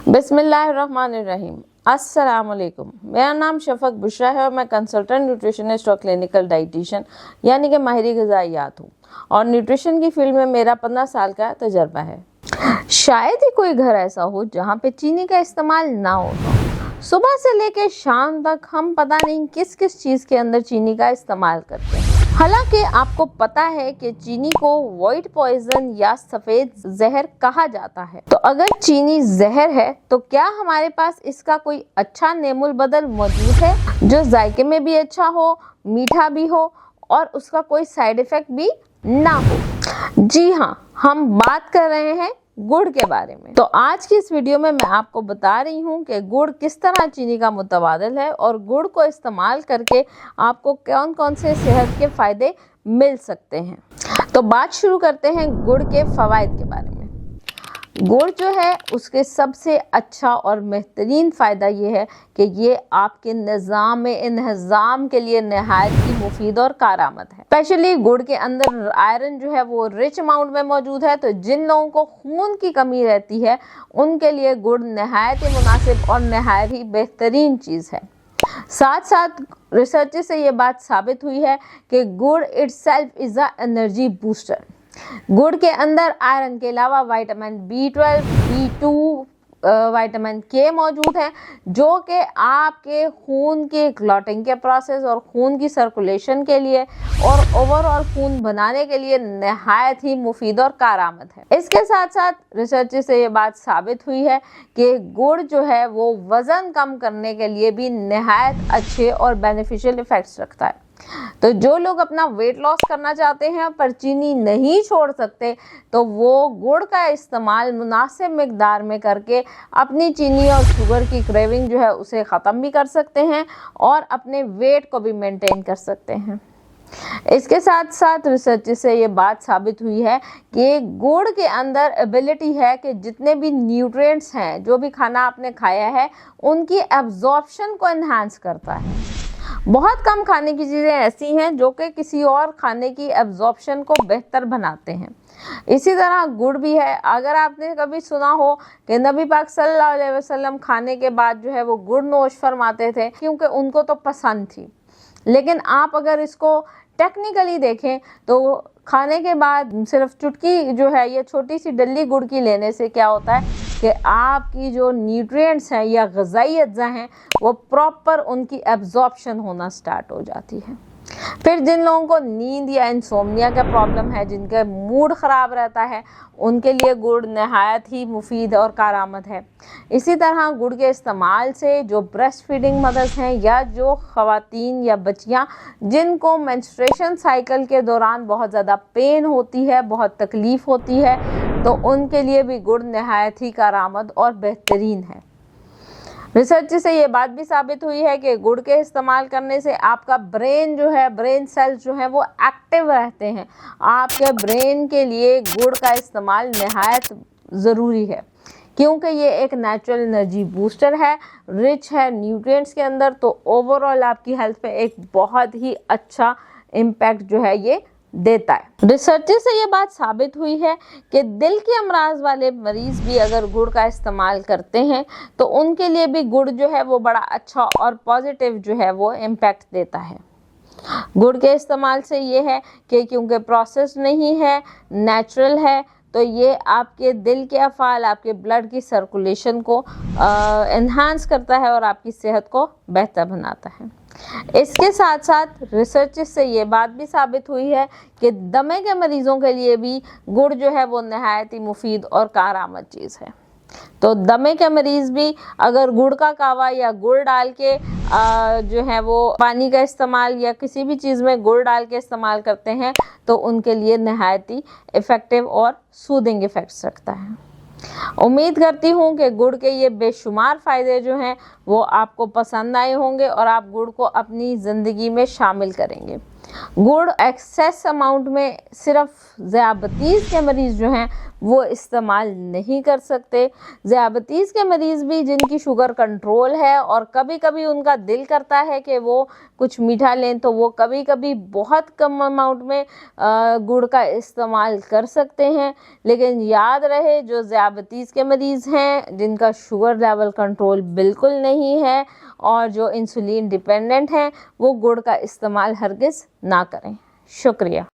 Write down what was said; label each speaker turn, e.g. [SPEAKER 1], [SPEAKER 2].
[SPEAKER 1] बिस्मिल्लाहिर्रहमानिर्रहीम। अस्सलाम वालेकुम। मेरा नाम शफक बुशरा है और मैं कंसल्टेंट न्यूट्रिशनिस्ट और क्लिनिकल डाइटिशियन यानी कि माहिर ग़िज़ाइयात हूँ और न्यूट्रिशन की फील्ड में मेरा 15 साल का तजर्बा है। शायद ही कोई घर ऐसा हो जहाँ पे चीनी का इस्तेमाल ना हो। सुबह से लेकर शाम तक हम पता नहीं किस किस चीज़ के अंदर चीनी का इस्तेमाल करते हैं। हालांकि आपको पता है कि चीनी को व्हाइट पॉइजन या सफ़ेद जहर कहा जाता है। तो अगर चीनी जहर है तो क्या हमारे पास इसका कोई अच्छा नेमुल बदल मौजूद है जो जायके में भी अच्छा हो, मीठा भी हो और उसका कोई साइड इफ़ेक्ट भी ना हो? जी हाँ, हम बात कर रहे हैं गुड़ के बारे में। तो आज की इस वीडियो में मैं आपको बता रही हूँ कि गुड़ किस तरह चीनी का मुतबादिल है और गुड़ को इस्तेमाल करके आपको कौन कौन से सेहत के फ़ायदे मिल सकते हैं। तो बात शुरू करते हैं गुड़ के फ़वाइद के बारे में। गुड़ जो है उसके सबसे अच्छा और बेहतरीन फ़ायदा ये है कि ये आपके निज़ाम इंहज़ाम के लिए नहायत ही मुफीद और कारआमद है। स्पेशली गुड़ के अंदर आयरन जो है वो रिच अमाउंट में मौजूद है, तो जिन लोगों को खून की कमी रहती है उनके लिए गुड़ नहायत ही मुनासिब और नहायत ही बेहतरीन चीज़ है। साथ साथ रिसर्च से ये बात साबित हुई है कि गुड़ itself is a energy booster. गुड़ के अंदर आयरन के अलावा vitamin B12, B2, vitamin K मौजूद है जो कि आपके खून के क्लॉटिंग के प्रोसेस और खून की सर्कुलेशन के लिए और ओवरऑल खून बनाने के लिए नहायत ही मुफीद और कारआमद है। इसके साथ साथ रिसर्च से ये बात साबित हुई है कि गुड़ जो है वो वज़न कम करने के लिए भी नहायत अच्छे और बेनिफिशियल इफ़ेक्ट्स रखता है। तो जो लोग अपना वेट लॉस करना चाहते हैं पर चीनी नहीं छोड़ सकते तो वो गुड़ का इस्तेमाल मुनासिब मिकदार में करके अपनी चीनी और शुगर की क्रेविंग जो है उसे ख़त्म भी कर सकते हैं और अपने वेट को भी मेंटेन कर सकते हैं। इसके साथ साथ रिसर्च से ये बात साबित हुई है कि गुड़ के अंदर एबिलिटी है कि जितने भी न्यूट्रिएंट्स हैं, जो भी खाना आपने खाया है, उनकी एब्जॉर्प्शन को एनहांस करता है। बहुत कम खाने की चीज़ें ऐसी हैं जो कि किसी और खाने की एब्जॉर्प्शन को बेहतर बनाते हैं। इसी तरह गुड़ भी है। अगर आपने कभी सुना हो कि नबी पाक सल्लल्लाहु अलैहि वसल्लम खाने के बाद जो है वो गुड़ नोश फरमाते थे क्योंकि उनको तो पसंद थी, लेकिन आप अगर इसको टेक्निकली देखें तो खाने के बाद सिर्फ चुटकी जो है ये छोटी सी डल्ली गुड़ की लेने से क्या होता है कि आपकी जो न्यूट्रिएंट्स हैं या ग़िज़ाई अज्जा हैं वो प्रॉपर उनकी एब्जॉर्प्शन होना स्टार्ट हो जाती है। फिर जिन लोगों को नींद या इंसोम्निया का प्रॉब्लम है, जिनका मूड ख़राब रहता है, उनके लिए गुड़ नहायत ही मुफीद और कारआमद है। इसी तरह गुड़ के इस्तेमाल से जो ब्रेस्ट फीडिंग मदर्स हैं या जो ख़वातीन या बच्चियां जिनको मेंस्ट्रुएशन साइकिल के दौरान बहुत ज़्यादा पेन होती है, बहुत तकलीफ़ होती है, तो उनके लिए भी गुड़ नहायत ही कारआमद और बेहतरीन है। रिसर्च से ये बात भी साबित हुई है कि गुड़ के इस्तेमाल करने से आपका ब्रेन जो है, ब्रेन सेल्स जो हैं वो एक्टिव रहते हैं। आपके ब्रेन के लिए गुड़ का इस्तेमाल नहायत ज़रूरी है क्योंकि ये एक नेचुरल एनर्जी बूस्टर है, रिच है न्यूट्रिएंट्स के अंदर, तो ओवरऑल आपकी हेल्थ पे एक बहुत ही अच्छा इम्पैक्ट जो है ये देता है। रिसर्च से ये बात साबित हुई है कि दिल के अमराज वाले मरीज़ भी अगर गुड़ का इस्तेमाल करते हैं तो उनके लिए भी गुड़ जो है वो बड़ा अच्छा और पॉजिटिव जो है वो इम्पैक्ट देता है। गुड़ के इस्तेमाल से ये है कि क्योंकि प्रोसेस नहीं है, नेचुरल है, तो ये आपके दिल के अफ़ाल, आपके ब्लड की सर्कुलेशन को एनहांस करता है और आपकी सेहत को बेहतर बनाता है। इसके साथ साथ रिसर्च से ये बात भी साबित हुई है कि दमे के मरीज़ों के लिए भी गुड़ जो है वो नहायत ही मुफीद और कारआमद चीज़ है। तो दमे के मरीज़ भी अगर गुड़ का कावा या गुड़ डाल के जो है वो पानी का इस्तेमाल या किसी भी चीज़ में गुड़ डाल के इस्तेमाल करते हैं तो उनके लिए नहायत ही इफ़ेक्टिव और सूदिंग इफ़ेक्ट्स रखता है। उम्मीद करती हूँ कि गुड़ के ये बेशुमार फ़ायदे जो हैं वो आपको पसंद आए होंगे और आप गुड़ को अपनी ज़िंदगी में शामिल करेंगे। गुड़ एक्सेस अमाउंट में सिर्फ ज़ियाबतीज़ के मरीज़ जो हैं वो इस्तेमाल नहीं कर सकते। ज़ियाबतीज़ के मरीज़ भी जिनकी शुगर कंट्रोल है और कभी कभी उनका दिल करता है कि वो कुछ मीठा लें, तो वो कभी कभी बहुत कम अमाउंट में गुड़ का इस्तेमाल कर सकते हैं। लेकिन याद रहे, जो ज़ियाबतीज़ के मरीज़ हैं जिनका शुगर लेवल कंट्रोल बिल्कुल नहीं है और जो इंसुलिन डिपेंडेंट हैं, वो गुड़ का इस्तेमाल हरगिज़ ना करें। शुक्रिया।